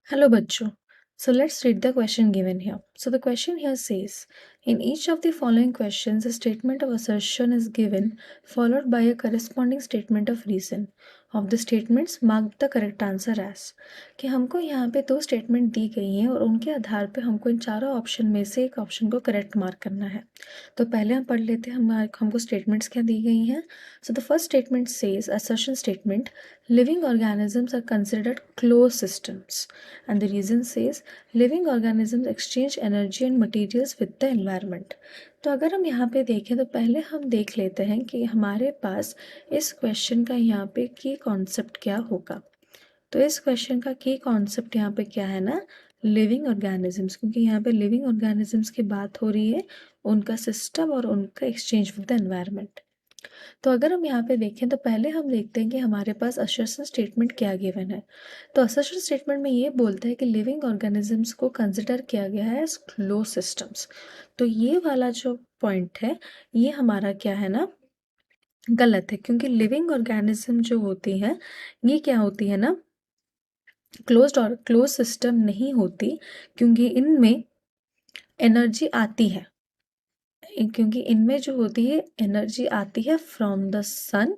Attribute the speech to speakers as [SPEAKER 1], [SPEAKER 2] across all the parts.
[SPEAKER 1] Hello, Bachcho. So let's read the question given here. So the question here says, in each of the following questions, a statement of assertion is given, followed by a corresponding statement of reason. Of the statements, mark the correct answer as. कि हमको यहाँ पे दो statement दी गई हैं और उनके आधार पे हमको इन चारों ऑप्शन में से एक ऑप्शन को करेक्ट मार्क करना है. तो पहले हम पढ़ लेते हैं हमको स्टेटमेंट्स क्या दी गई हैं. So the first statement says assertion statement living organisms are considered closed systems. And the reason says living organisms exchange energy and materials with the environment. तो अगर हम यहाँ पे देखें तो पहले हम देख लेते हैं कि हमारे पास इस क्वेश्चन का यहाँ पे की कॉन्सेप्ट क्या होगा. तो इस क्वेश्चन का की कॉन्सेप्ट यहाँ पे क्या है ना, लिविंग ऑर्गेनिजम्स, क्योंकि यहाँ पे लिविंग ऑर्गेनिजम्स की बात हो रही है, उनका सिस्टम और उनका एक्सचेंज विद द एनवायरनमेंट. तो अगर हम यहाँ पे देखें तो पहले हम देखते हैं कि हमारे पास असर्शन स्टेटमेंट क्या गिवन है. तो असर्शन स्टेटमेंट में ये बोलता है कि लिविंग ऑर्गेनिजम्स को कंसिडर किया गया है एज क्लोज सिस्टम्स. तो ये वाला जो पॉइंट है ये हमारा क्या है ना, गलत है, क्योंकि लिविंग ऑर्गेनिज्म जो होती है ये क्या होती है ना, क्लोज सिस्टम नहीं होती, क्योंकि इनमें एनर्जी आती है, क्योंकि इनमें जो होती है एनर्जी आती है फ्रॉम द सन.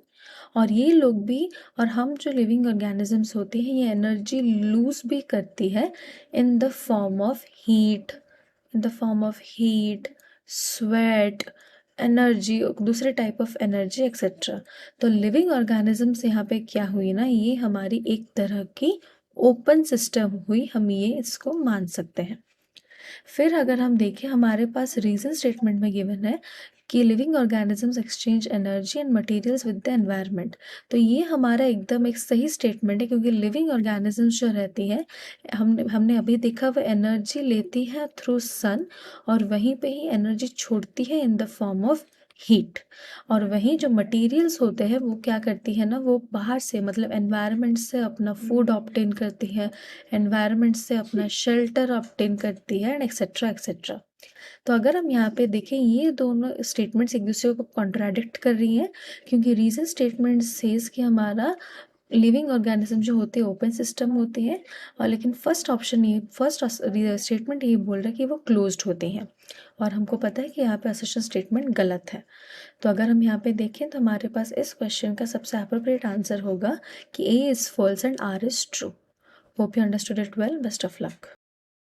[SPEAKER 1] और ये लोग भी और हम जो लिविंग ऑर्गेनिजम्स होते हैं ये एनर्जी लूज भी करती है in the form of heat, sweat, energy, दूसरे टाइप ऑफ एनर्जी एक्सेट्रा. तो लिविंग ऑर्गेनिजम्स यहाँ पे क्या हुई ना, ये हमारी एक तरह की ओपन सिस्टम हुई, हम ये इसको मान सकते हैं. फिर अगर हम देखें हमारे पास रीजन स्टेटमेंट में गिवन है कि living organisms exchange energy and materials with the environment. तो ये हमारा एकदम एक सही स्टेटमेंट है, क्योंकि लिविंग ऑर्गेनिजम्स जो रहती है हमने अभी देखा वो एनर्जी लेती है थ्रू सन और वहीं पे ही एनर्जी छोड़ती है in the form of heat. और वहीं जो मटेरियल्स होते हैं वो क्या करती है ना, वो बाहर से मतलब एनवायरनमेंट से अपना फूड ऑब्टेन करती है, एनवायरनमेंट से अपना शेल्टर ऑब्टेन करती है एंड एक्सेट्रा एक्सेट्रा. तो अगर हम यहाँ पे देखें ये दोनों स्टेटमेंट्स एक दूसरे को कॉन्ट्राडिक्ट कर रही हैं, क्योंकि रीजन स्टेटमेंट सेज कि हमारा लिविंग ऑर्गेनिज्म जो होते हैं ओपन सिस्टम होते हैं, और लेकिन फर्स्ट स्टेटमेंट ये बोल रहा है कि वो क्लोज्ड होते हैं, और हमको पता है कि यहाँ पे असर्शन स्टेटमेंट गलत है. तो अगर हम यहाँ पे देखें तो हमारे पास इस क्वेश्चन का सबसे अप्रोप्रिएट आंसर होगा कि A is false and R is true. Hope you understood it well. Best of luck.